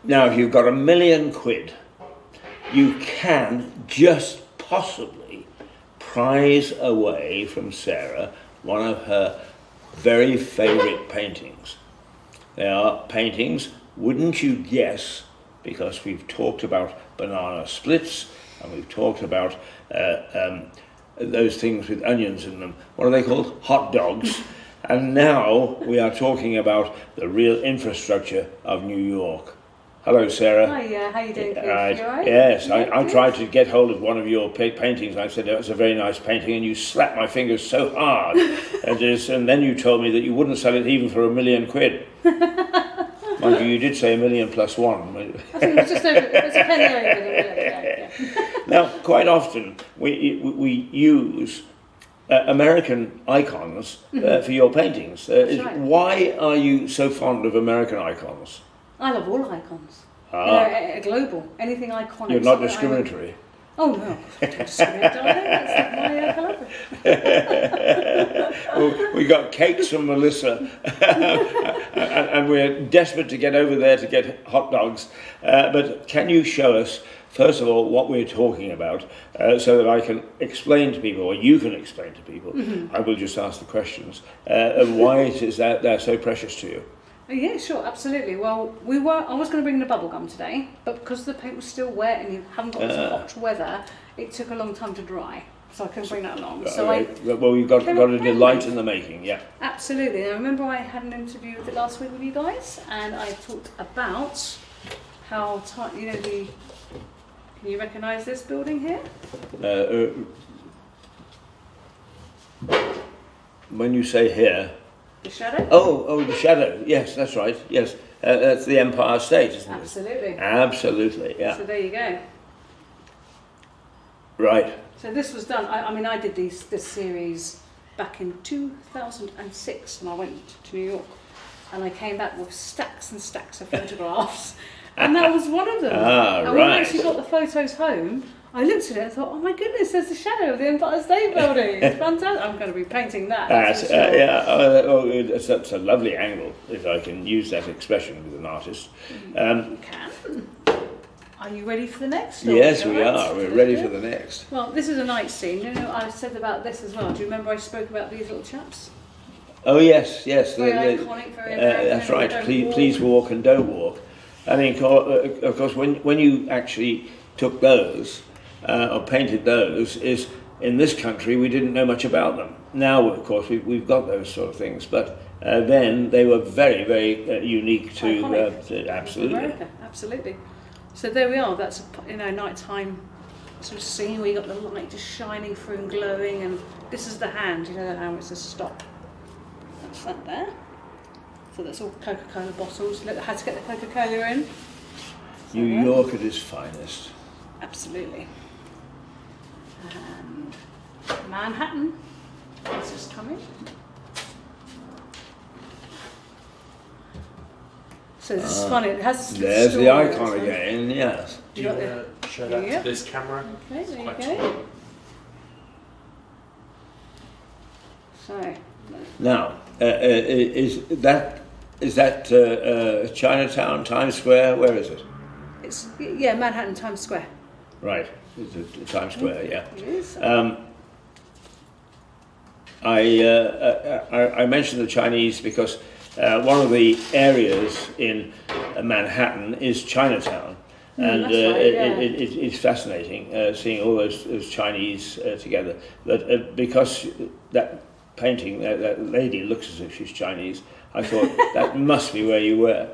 Now, if you've got £1,000,000, you can just possibly prize away from Sarah one of her very favourite paintings. They are paintings, wouldn't you guess, because we've talked about banana splits and we've talked about those things with onions in them. What are they called? Hot dogs. And now we are talking about the real infrastructure of New York. Hello, Sarah. Hi, how you doing? Right. You all right? Yes, I tried to get hold of one of your paintings. I said, that's a very nice painting, and you slapped my fingers so hard. And then you told me that you wouldn't sell it even for £1,000,000. Mind you, you did say 1,000,000 plus one. I think it was just over, it was a penny over the yeah. Now, quite often we use American icons for your paintings. Right. Why are you so fond of American icons? I love all icons. Ah. Global, anything iconic. You're not discriminatory. Oh no, I don't discriminate, darling. That's not my collaboration. Well, we got cakes from Melissa, and we're desperate to get over there to get hot dogs. But can you show us, first of all, what we're talking about, so that I can explain to people, or you can explain to people? I will just ask the questions. Why it is that they're so precious to you? Yeah, sure, absolutely. Well, I was going to bring the bubble gum today, but because the paint was still wet and you haven't got some hot weather, it took a long time to dry, so I couldn't bring that along. So well, you've got a delight in the making, yeah. Absolutely. I remember I had an interview with it last week with you guys, and I talked about how tight, can you recognise this building here? When you say here. The shadow? Oh, the shadow. Yes, that's right. Yes, that's the Empire State, isn't it? Absolutely. Absolutely, yeah. So there you go. Right. So this was done. I did this series back in 2006, and I went to New York, and I came back with stacks and stacks of photographs, and that was one of them. And when I actually got the photos home, I looked at it and thought, oh my goodness, there's the shadow of the Empire State Building. It's fantastic. I'm going to be painting that. That's a lovely angle, if I can use that expression with an artist. You can. Are you ready for the next? Yes, we are. We're ready for the next. Well, this is a night scene. I said about this as well. Do you remember I spoke about these little chaps? Oh, yes. Very iconic, very that's right. Please walk and don't walk. I mean, of course, when you actually took those, or painted those, is in this country we didn't know much about them. Now, of course, we've got those sort of things, but then they were very, very unique to absolutely. America, absolutely. So there we are. That's nighttime sort of scene where you got the light just shining through and glowing, and this is the hand. You know the hand which says stop. That's that there. So that's all Coca-Cola bottles. Look, I had to get the Coca-Cola in. New York at its finest. Absolutely. And Manhattan is just coming. So this is funny. It has. There's the icon again. Yes. Do you want to show that to this camera? Okay, there you go. So. Now, is that Chinatown, Times Square? Where is it? It's Manhattan, Times Square. Right, it's Times Square. Yeah. It is. I mentioned the Chinese because one of the areas in Manhattan is Chinatown, and it's fascinating seeing all those Chinese together. But because that painting, that lady looks as if she's Chinese, I thought that must be where you were.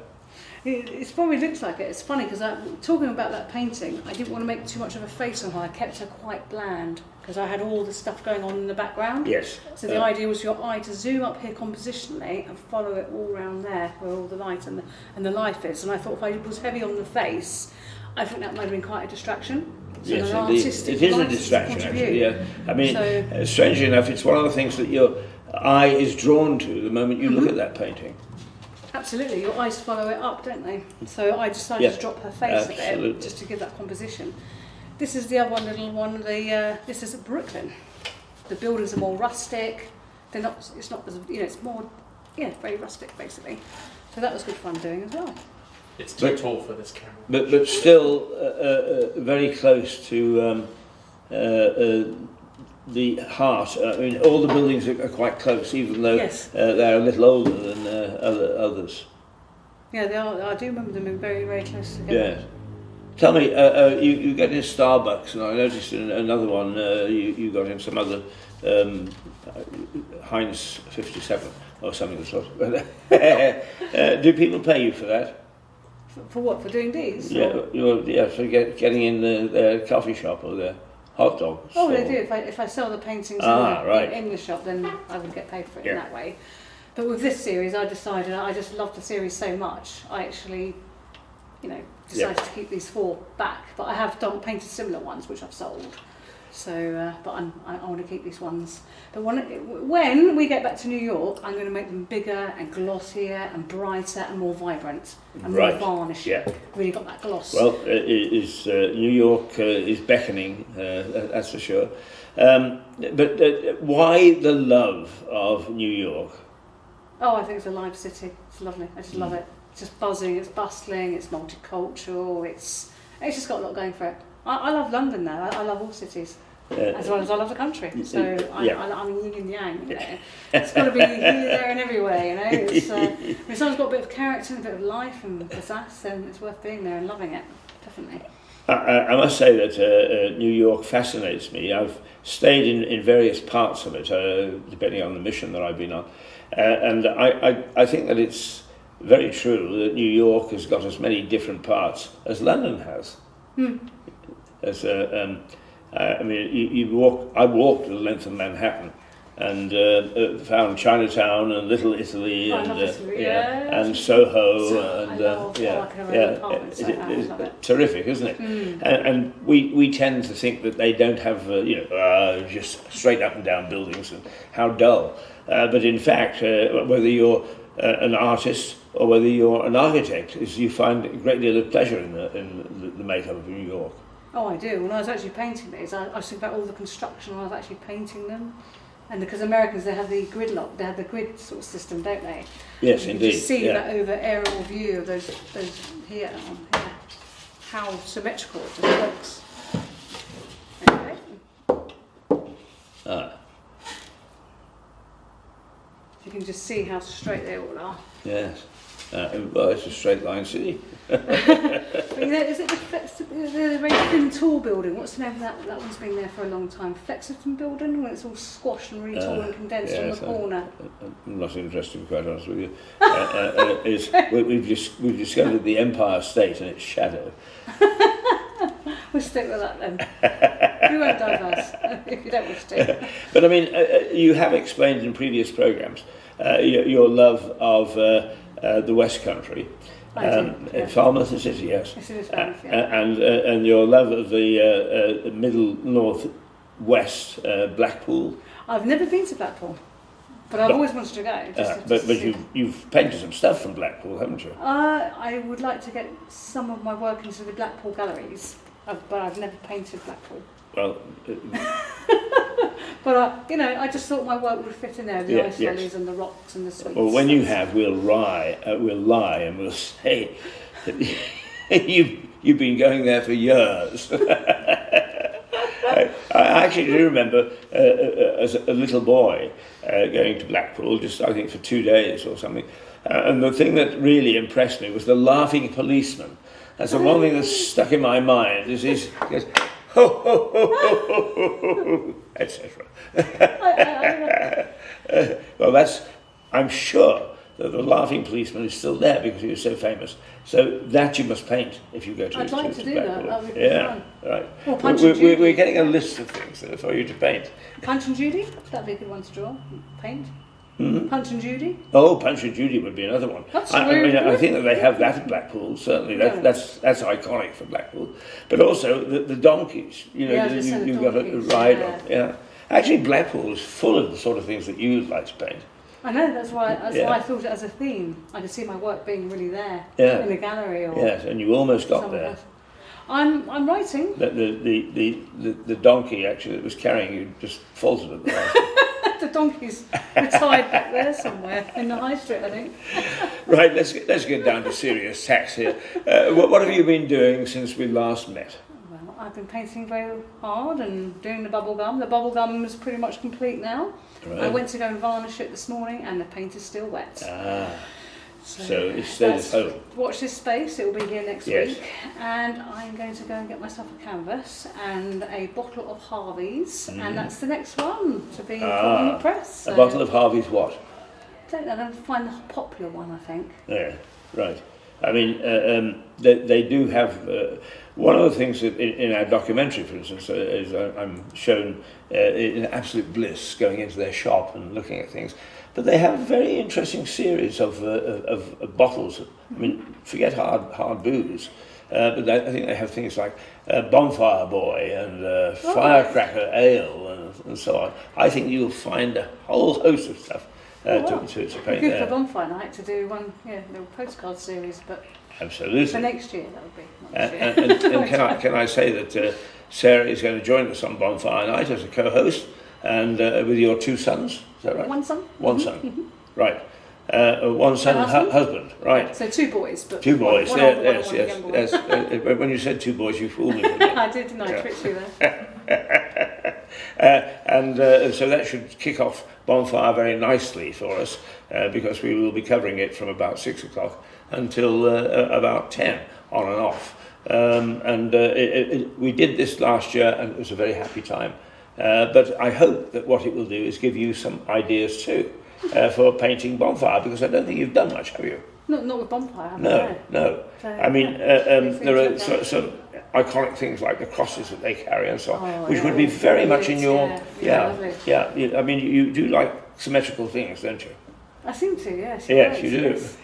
It probably looks like it. It's funny because talking about that painting, I didn't want to make too much of a face on her. I kept her quite bland because I had all the stuff going on in the background. Yes. So the idea was your eye to zoom up here compositionally and follow it all around there where all the light and the life is. And I thought if I was heavy on the face, I think that might have been quite a distraction. So yes, indeed. It is a distraction, actually. Yeah. I mean, strangely enough, it's one of the things that your eye is drawn to the moment you look at that painting. Absolutely, your eyes follow it up, don't they? So I decided to drop her face a bit just to give that composition. This is the other little one. This is at Brooklyn. The buildings are more rustic. They're not. It's not as it's more very rustic basically. So that was good fun doing as well. It's too tall for this camera. But still very close to the heart. I mean, all the buildings are quite close, even though they're a little older than others. Yeah, they are. I do remember them being very, very close together. Yes. Tell me, you get in Starbucks, and I noticed in another one you got in some other Heinz 57 or something of the sort. Do people pay you for that? For what? For doing these? Yeah, for getting in their coffee shop or their hot dog Oh, store. they do. If I sell the paintings in the shop, then I would get paid for it in that way. But with this series, I decided I just loved the series so much. I actually, decided to keep these 4 back. But I have painted similar ones, which I've sold. So, but I want to keep these ones. But when we get back to New York, I'm going to make them bigger and glossier and brighter and more vibrant and more varnished. Yeah. Really got that gloss. Well, New York is beckoning, that's for sure. But why the love of New York? Oh, I think it's a live city. It's lovely. I just love it. It's just buzzing. It's bustling. It's multicultural. It's just got a lot going for it. I love London though. I love all cities, as well as I love the country. So I'm yin and yang. It's got to be here, there, and everywhere. It's if someone's got a bit of character and a bit of life and pizzazz, then it's worth being there and loving it. Definitely. I must say that New York fascinates me. I've stayed in various parts of it, depending on the mission that I've been on, and I think that it's very true that New York has got as many different parts as London has. As I mean, I walked the length of Manhattan and found Chinatown and Little Italy and Soho it's terrific, isn't it? And we tend to think that they don't have just straight up and down buildings and how dull. But in fact, whether you're an artist or whether you're an architect, you find a great deal of pleasure in the makeup of New York. Oh, I do. When I was actually painting these, I was thinking about all the construction when I was actually painting them. And because Americans, they have the gridlock, they have the grid sort of system, don't they? Yes, you indeed. You just see that over aerial view of those here, how symmetrical it just looks. Okay. You can just see how straight they all are. Yes. Well, it's a straight line city. But is it the very thin, tall building? What's the name of that? That one's been there for a long time. Flexington building, when it's all squashed and really tall and condensed on the corner. I'm not interested, quite honest with you. We've discovered the Empire State and its shadow. We'll stick with that then. We won't diverse if you don't wish to. But I mean, you have explained in previous programmes your love of the West Country. Falmouth is it? Yes. Yes, it is Falmouth, and your love of the middle north west Blackpool. I've never been to Blackpool, but I've always wanted to go. But you've painted some stuff from Blackpool, haven't you? I would like to get some of my work into the Blackpool galleries, but I've never painted Blackpool. Well. But I just thought my work would fit in there, the ice valleys and the rocks and the sweets. Well, when you have, we'll lie and we'll say you've been going there for years. I actually do remember as a little boy going to Blackpool, just I think for 2 days or something. And the thing that really impressed me was the laughing policeman. That's the one thing that's stuck in my mind. Is he goes, ho ho ho ho ho ho, etc. Well, I'm sure that the laughing policeman is still there because he was so famous. So that you must paint if you go to. I'd like to do that. That would be fun. Right. Well, Punch and Judy. We're getting a list of things for you to paint. Punch and Judy. That'd be a good one to draw. Paint. Mm-hmm. Punch and Judy. Oh, Punch and Judy would be another one. That's I think that they have that at Blackpool. Certainly, that's iconic for Blackpool. But also the donkeys. You've got to ride on. Yeah. Actually, Blackpool is full of the sort of things that you'd like to paint. I know, that's why I thought it as a theme. I could see my work being really there in a gallery or. Yes, and you almost got there. Else. I'm writing. The donkey actually that was carrying you just faltered at the last. The the donkey's retired back there somewhere in the high street, I think. Right, let's get down to serious tax here. What have you been doing since we last met? Well, I've been painting very hard and doing the bubble gum. The bubble gum is pretty much complete now. Right. I went to go and varnish it this morning and the paint is still wet. So it stays at home. Watch this space, it will be here next Yes. week. And I'm going to go and get myself a canvas and a bottle of Harvey's. And that's the next one to be put on the press. A bottle of Harvey's what? I don't know, I'm going to find the popular one, I think. Yeah, right. I mean, they do have... one of the things that in our documentary, for instance, is I'm shown in absolute bliss going into their shop and looking at things. But they have a very interesting series of bottles. I mean, forget hard booze. But I think they have things like Bonfire Boy and Firecracker Ale and so on. I think you'll find a whole host of stuff to paint Good there. for bonfire night to do one, little postcard series, but Absolutely. for next year that would be. Not this year. And can I say that Sarah is going to join us on Bonfire Night as a co-host, and with your two sons, is that right? One son. One son, right. One son and husband, right. So two boys, but Two boys, one older one and yes, one yes, younger one. yes. When you said two boys, you fooled me. I did, didn't I? Tricked you there. So that should kick off Bonfire very nicely for us, because we will be covering it from about 6 o'clock until about 10, on and off. We did this last year, and it was a very happy time. But I hope that what it will do is give you some ideas too for painting Bonfire, because I don't think you've done much, have you? Not with bonfire, have No. So, I mean, yeah. there are some iconic things like the crosses that they carry and so on, Oh, which yeah. would be very much in your... Lovely. I mean, you do like symmetrical things, don't you? I seem to, yes. Yes, you do. Yes.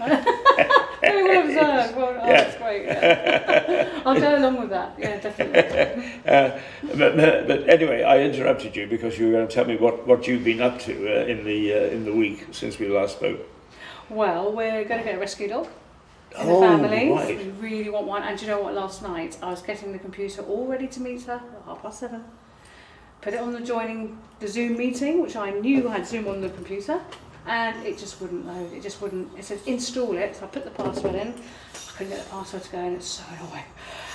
Very well observed. Well, that's great. Yeah. I'll go along with that. Yeah, definitely. But anyway, I interrupted you because you were going to tell me what you've been up to in the week since we last spoke. Well, we're going to get a rescue dog in the Oh, family. right. We really want one. And do you know what? Last night I was getting the computer all ready to meet her at 7:30. Put it on the Zoom meeting, which I knew had Zoom on the computer. And it just wouldn't load, it just wouldn't, it said install it, so I put the password in, I couldn't get the password to go in, it's so annoying.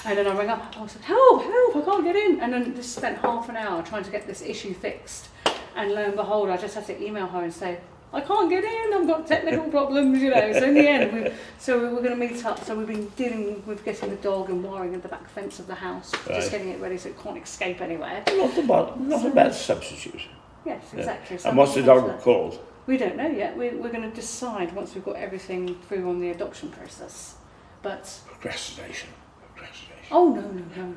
And then I rang up, I said, help, I can't get in. And then just spent half an hour trying to get this issue fixed. And lo and behold, I just had to email her and say, I can't get in, I've got technical problems, So in the end, we were going to meet up, so we've been dealing with getting the dog and wiring at the back fence of the house, just getting it ready so it can't escape anywhere. Not a bad substitute. Yes, exactly. Yeah. And what's the dog called? We don't know yet. We're going to decide once we've got everything through on the adoption process. But Procrastination. oh no!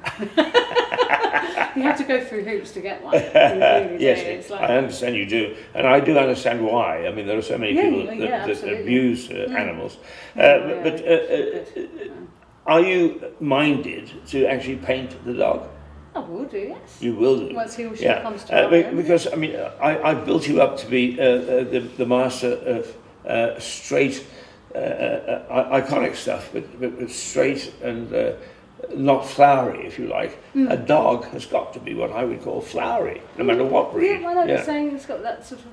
You have to go through hoops to get one. You really do. Yes, It's like, I understand you do, and I do understand why. I mean, there are so many people that abuse animals. Are you minded to actually paint the dog? I will do, yes. You will do. Once he or she comes to because I mean, I built you up to be the master of straight, iconic stuff, but straight and not flowery, if you like. A dog has got to be what I would call flowery, no matter what breed. Yeah, I like you're saying, it's got that sort of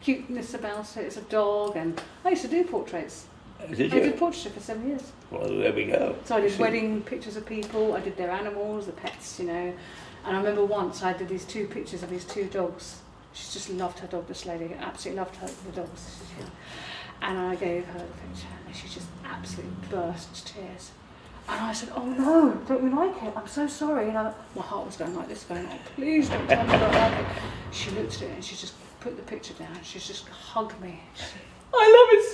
cuteness about it. It's a dog, and I used to do portraits. Did I you? did portraiture for 7 years. Well, there we go. So I did wedding pictures of people, I did their animals, the pets, And I remember once I did these 2 pictures of these 2 dogs. She just loved her dog, this lady, absolutely loved the dogs. And I gave her the picture, and she just absolutely burst into tears. And I said, oh no, don't you like it? I'm so sorry. And my heart was going like this, going, oh, please don't tell me I don't like it. She looked at it and she just put the picture down. She just hugged me. She said, I love it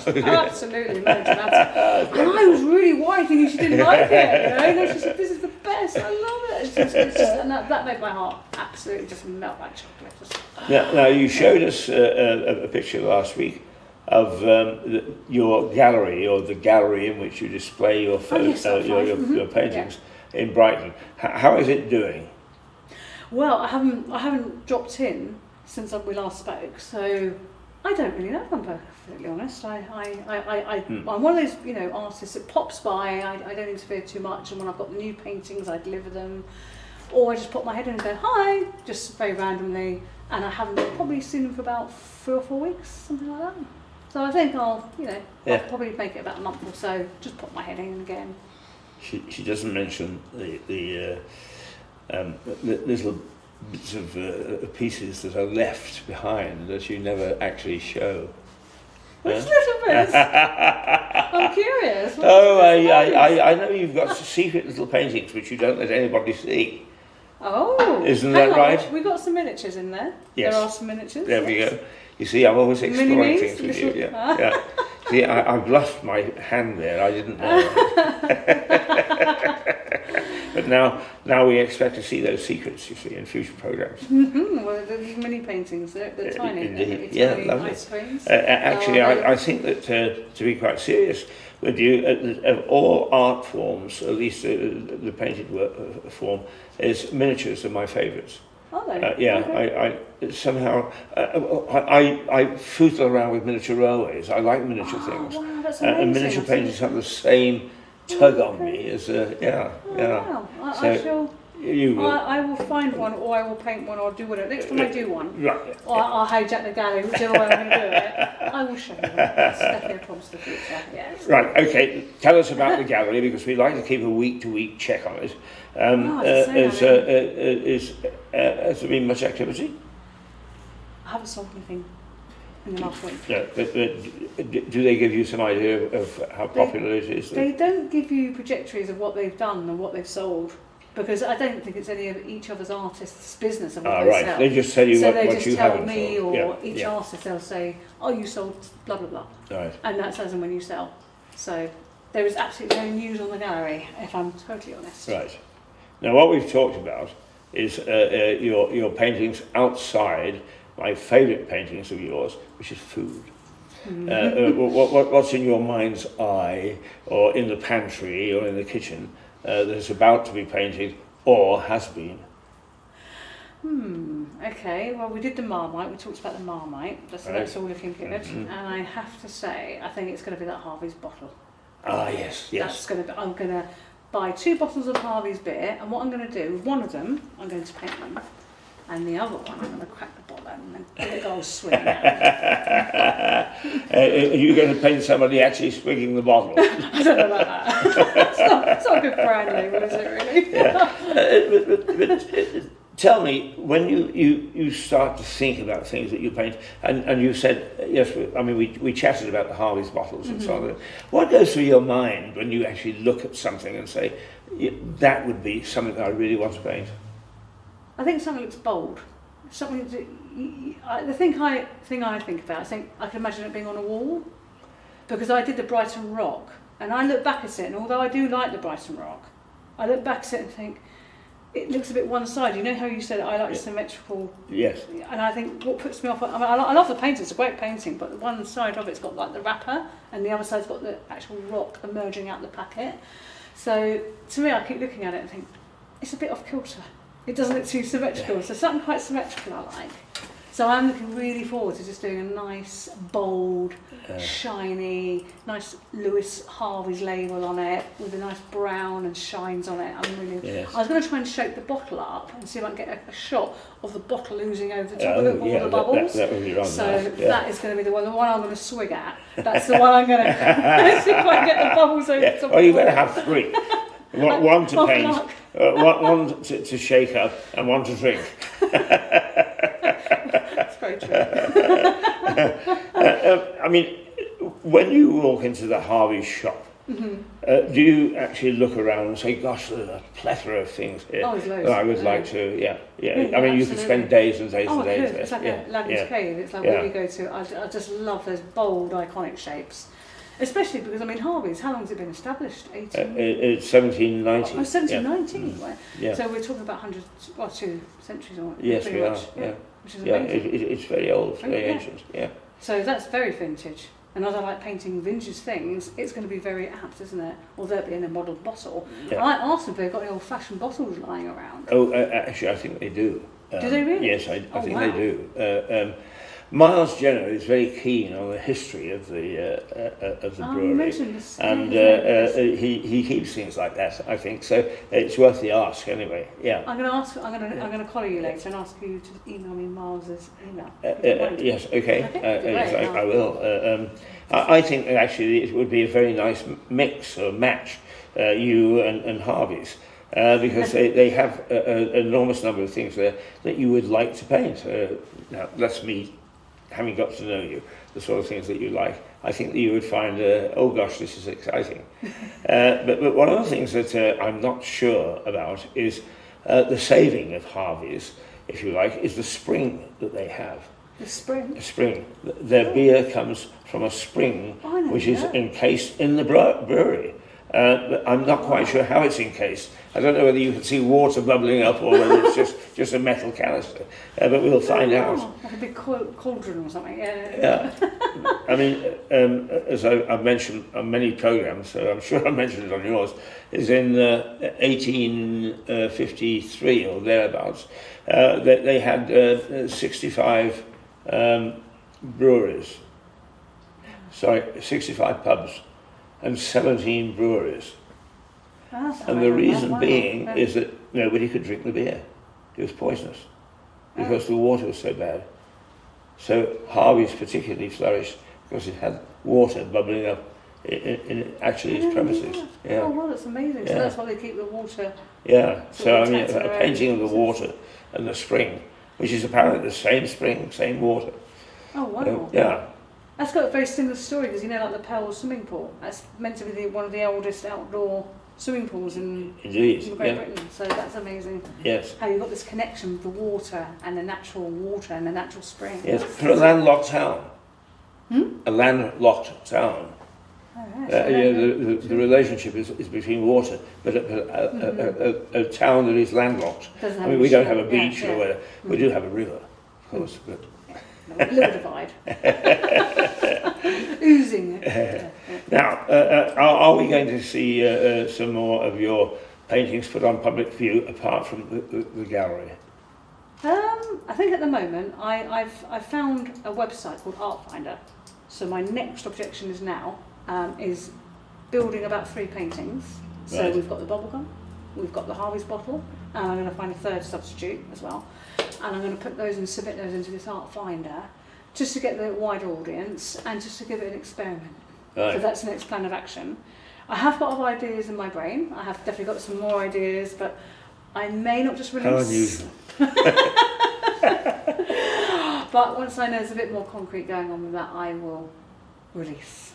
so much. Absolutely melodramatic. And I was really worried thinking she didn't like it. And she said, this is the best. I love it. It's just, and that made my heart absolutely just melt like chocolate. Now you showed us a picture last week of your gallery, or the gallery in which you display your your paintings in Brighton. How is it doing? Well, I haven't dropped in since we last spoke, so I don't really know, if I'm perfectly honest. I'm one of those, artists that pops by. I don't interfere too much, and when I've got the new paintings, I deliver them. or I just pop my head in and go, hi, just very randomly, and I haven't probably seen them for about 3 or 4 weeks, something like that. So I think I'll I'll probably make it about a month or so, just pop my head in again. She doesn't mention the little bits of pieces that are left behind that you never actually show. Which little bits? I'm curious. I know you've got secret little paintings which you don't let anybody see. Oh, isn't that right? We got some miniatures in there. Yes. There are some miniatures. There we go. You see, I'm always exploring Mini-me's, things with you. Yeah. See, I bluffed my hand there. I didn't know. But now we expect to see those secrets, you see, in future programs. Well, these mini paintings, they're tiny. Indeed. They're Yeah, tiny lovely. ice creams. Actually, I think that to be quite serious with you, of all art forms, at least the painted form, is miniatures are my favourites. Are they? Yeah, Okay. I somehow I foodle around with miniature railways. I like miniature things. Wow, that's And amazing. miniature paintings have the same tug on me as yeah. Wow. So you will. I will find one, or I will paint one, or do whatever. Next time I do one, Right. or I'll hijack the gallery, whichever way I'm going to do it, I will show you. That's definitely a promise to the future. Yes. Right, okay. Tell us about the gallery because we like to keep a week-to-week check on it. Has there been much activity? I haven't sold anything in the last week. Yeah, but do they give you some idea of how popular it is? They don't give you trajectories of what they've done and what they've sold, because I don't think it's any of each other's artists' business of what they right. sell. They just tell you so what they you just tell haven't me, sold. or Yeah, each artist, they'll say, oh, you sold blah blah blah, Right. and that says them when you sell. So there is absolutely no news on the gallery, if I'm totally honest. Right. Now, what we've talked about is your paintings outside my favourite paintings of yours, which is food. What's in your mind's eye, or in the pantry, or in the kitchen that is about to be painted, or has been? Okay, well, we did the Marmite, we talked about the Marmite, that's all looking good, and I have to say, I think it's going to be that Harvey's bottle. Yes. That's going to be, I'm going to buy 2 bottles of Harvey's beer, and what I'm going to do, with one of them, I'm going to paint them, and the other one, I'm going to crack the bottle open and let it go swimming out. Are you going to paint somebody actually swigging the bottle? I don't know about that. it's not a good brand label, is it really? Tell me, when you start to think about things that you paint, and you said, yes, I mean, we chatted about the Harvey's bottles and so on. What goes through your mind when you actually look at something and say, that would be something that I really want to paint? I think something looks bold. Something the thing I think about, I think I can imagine it being on a wall, because I did the Brighton Rock, and I look back at it, and although I do like the Brighton Rock, I look back at it and think, it looks a bit one-sided. You know how you said I like symmetrical? Yes. And I think what puts me off, I mean, I love the painting, it's a great painting, but the one side of it's got like the wrapper, and the other side's got the actual rock emerging out the packet. So to me, I keep looking at it and think, it's a bit off kilter. It doesn't look too symmetrical, so something quite symmetrical I like. So I'm looking really forward to just doing a nice, bold, shiny, nice Lewes Harvey's label on it, with a nice brown and shines on it. Yes. I was going to try and shake the bottle up and see if I can get a shot of the bottle oozing over the top of it, all the bubbles. That would be rather so nice. that is going to be the one I'm going to swig at. That's the one I'm going to see if I can get the bubbles over the top of Well, it. you're going to have 3. One to paint, luck. one to shake up, and one to drink. That's very true. I mean, when you walk into the Harvey shop, do you actually look around and say, gosh, there's a plethora of things here Oh, there's loads. that I would like to, Yeah, I mean, you could absolutely. spend days and days Oh, and days good. there. It's like a Ladder's Cave. It's like where we go to. I just love those bold, iconic shapes. Especially because, I mean, Harvey's, how long has it been established? 18? It's 1790. Oh, 1719. Right. Yeah. So we're talking about 2 centuries or Yes, pretty we much. are. Yeah. Which is Yeah, amazing. it's very old, very Yeah. ancient. Yeah. So that's very vintage. And as I like painting vintage things, it's going to be very apt, isn't it? Although it being a modelled bottle. Yeah. I asked them if they've got any old-fashioned bottles lying around. Oh, actually, I think they do. Do they really? Yes, I think wow. they do. Miles Jenner is very keen on the history of the brewery, You mentioned this. and he keeps things like that. I think so. It's worth the ask anyway. Yeah. I'm going to ask. I'm going to call you later and ask you to email me Miles's email. Yes. Okay. Yes, Great. I will. I think that actually it would be a very nice mix or match, you and Harvey's. Because they have an enormous number of things there that you would like to paint. Now, that's me, having got to know you, the sort of things that you like. I think that you would find, oh gosh, this is exciting. But one of the things that I'm not sure about is the saving of Harvey's, if you like, is the spring that they have. The spring? A spring. Their beer comes from a spring which is encased in the brewery. But I'm not quite sure how it's encased. I don't know whether you can see water bubbling up or whether it's just a metal canister. But we'll find out. Like a big cauldron or something. Yeah. I mean, as I've mentioned on many programs, so I'm sure I mentioned it on yours, is in 1853 or thereabouts, they had 65 breweries. Sorry, 65 pubs. And 17 breweries. And the reason being is that nobody could drink the beer. It was poisonous because the water was so bad. So Harvey's particularly flourished because it had water bubbling up in actually its premises. Yeah. Oh, well, that's amazing. So that's why they keep the water. Yeah, so I mean, a painting of the water and the spring, which is apparently the same spring, same water. Oh, wow. Yeah. That's got a very similar story because like the Pell swimming pool. That's meant to be one of the oldest outdoor swimming pools in Great Britain. So that's amazing. Yes. How you've got this connection with the water and the natural water and the natural spring. Yes, for a landlocked town. A landlocked town. Oh, yes. The relationship is between water, but a town that is landlocked. I mean, we don't have a beach or whatever. We do have a river, of course. But a little divide. Oozing. Now, are we going to see some more of your paintings put on public view apart from the gallery? I think at the moment I've found a website called Artfinder. So my next objection is now is building about 3 paintings. So Right. we've got the bubblegum, we've got the Harvey's bottle, and I'm going to find a third substitute as well. And I'm going to put those and submit those into this Artfinder just to get the wider audience and just to give it an experiment. Right. So that's the next plan of action. I have got other ideas in my brain. I have definitely got some more ideas, but I may not just release. How unusual. But once I know there's a bit more concrete going on with that, I will release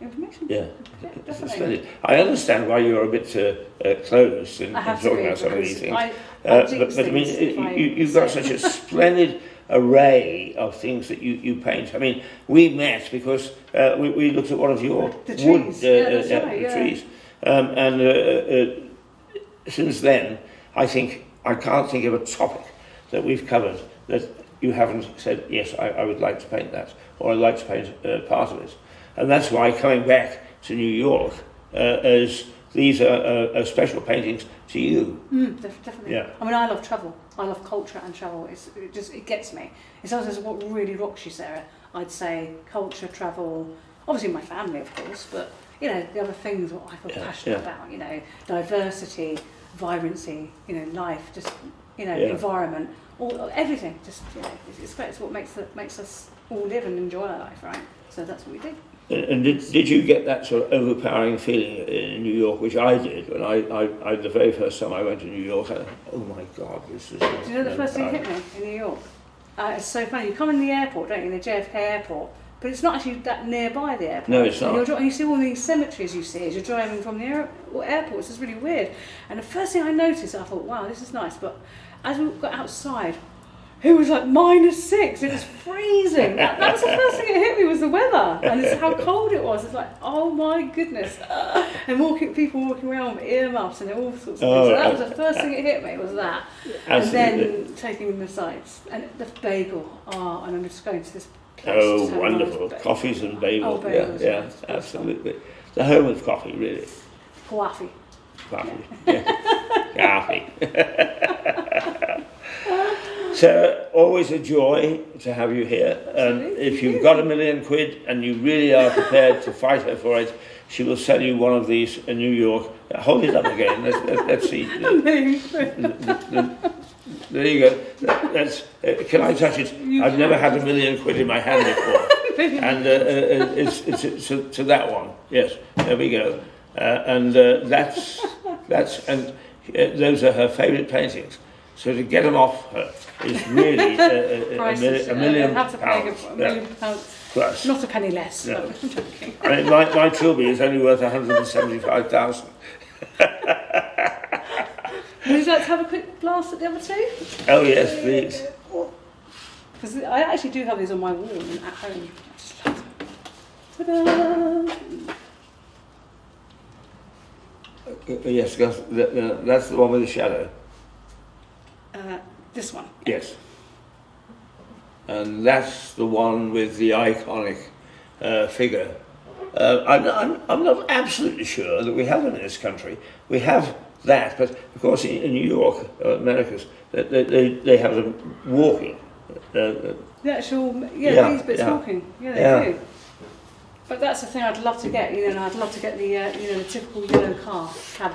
information. Yeah, definitely. splendid. I understand why you're a bit closed in talking about some of these things. But I mean, you've got such a splendid array of things that you paint. I mean, we met because we looked at one of your wood trees. And since then, I can't think of a topic that we've covered that you haven't said, yes, I would like to paint that, or I'd like to paint part of it. And that's why coming back to New York, as these are special paintings to you. Definitely. Yeah. I mean, I love travel. I love culture and travel. It gets me. It's also what really rocks you, Sarah. I'd say culture, travel, obviously my family, of course, but the other things what I feel passionate about. Diversity, vibrancy, life, just environment, everything. Just it's great. It's what makes us all live and enjoy our life, right? So that's what we do. And did you get that sort of overpowering feeling in New York, which I did when I the very first time I went to New York? I thought, oh my God, this is. Do you know the first thing hit me in New York? It's so funny. You come in the airport, don't you? The JFK airport, but it's not actually that nearby the airport. No, it's not. And you see all these cemeteries you see as you're driving from the airport. It's just really weird. And the first thing I noticed, I thought, wow, this is nice. But as we got outside, it was like -6. It was freezing. That was the first thing that hit me was the weather, and it's how cold it was. It's like, oh my goodness! And people walking around with earmuffs and all sorts of things. So that was the first thing that hit me was that. Absolutely. And then taking in the sights and the bagel. And I'm just going to this place. Oh, wonderful! Coffees and bagels. Oh, bagels, yeah, absolutely. The home of coffee, really. Coffee. Coffee. Yeah. Coffee. Sarah, always a joy to have you here. Absolutely. If you've got £1 million and you really are prepared to fight her for it, she will sell you one of these in New York. Hold it up again. Let's see. There you go. Can I touch it? I've never had £1 million in my hand before. And it's to that one. Yes, there we go. Those are her favourite paintings. So to get them off her is really £1 million. Have to pay £1 million Plus. Not a penny less. No. No. I'm joking. I mean, my trilby is only worth 175,000. Would you like to have a quick blast at the other two? Oh yes, please. Because I actually do have these on my wall and at home. I just love them. Ta-da! Yes, that's the one with the shadow. This one. Yes. And that's the one with the iconic figure. I'm not absolutely sure that we have them in this country. We have that, but of course in New York, Americas, they have them walking. The actual, these bits walking. Yeah, they do. But that's the thing I'd love to get, I'd love to get the, the typical yellow cab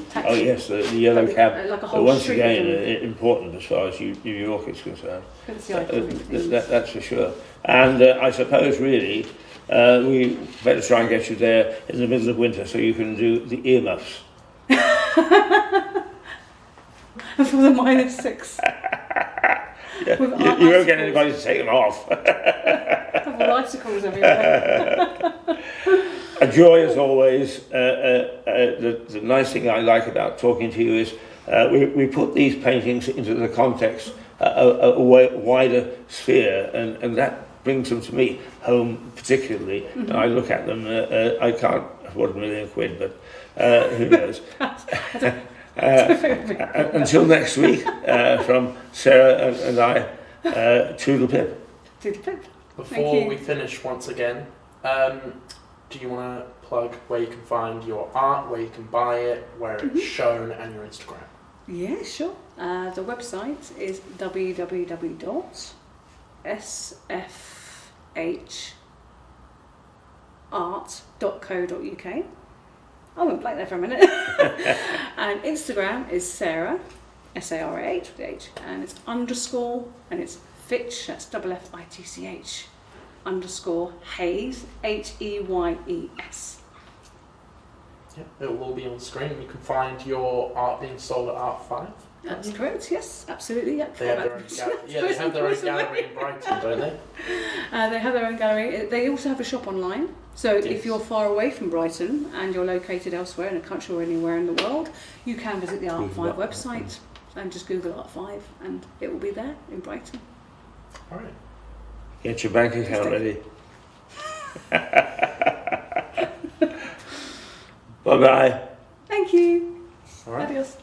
taxi. Oh yes, the yellow cab. Like a whole Once street again, of them. important as far as New York is concerned. That's the iconic things. That's for sure. And I suppose really, we better try and get you there in the middle of winter so you can do the earmuffs. For the -6. Yeah. You won't get anybody to take them off. Couple of icicles everywhere. A joy as always. The nice thing I like about talking to you is we put these paintings into the context, a wider sphere, and that brings them to me home particularly. Mm-hmm. And I look at them, I can't afford £1 million, but who knows. Until next week, from Sarah and I, Toodle Pip. Toodle Pip. Before we finish once again, do you want to plug where you can find your art, where you can buy it, where it's shown, and your Instagram? Yeah, sure. The website is www.sfhart.co.uk. I went blank there for a minute. And Instagram is Sarah, S-A-R-A-H with the H, and it's _ and it's Fitch, that's F-I-T-C-H, _Heyes, H-E-Y-E-S. Yep, it will all be on the screen. You can find your art being sold at Art 5. That's correct, yes, absolutely. Yep. They have their own they have their own gallery in Brighton, don't they? They have their own gallery. They also have a shop online. So if you're far away from Brighton and you're located elsewhere in a country or anywhere in the world, you can visit the Art 5 website and just Google Art 5 and it will be there in Brighton. All right. Get your bank account ready. Bye-bye. Thank you. All right. Adios.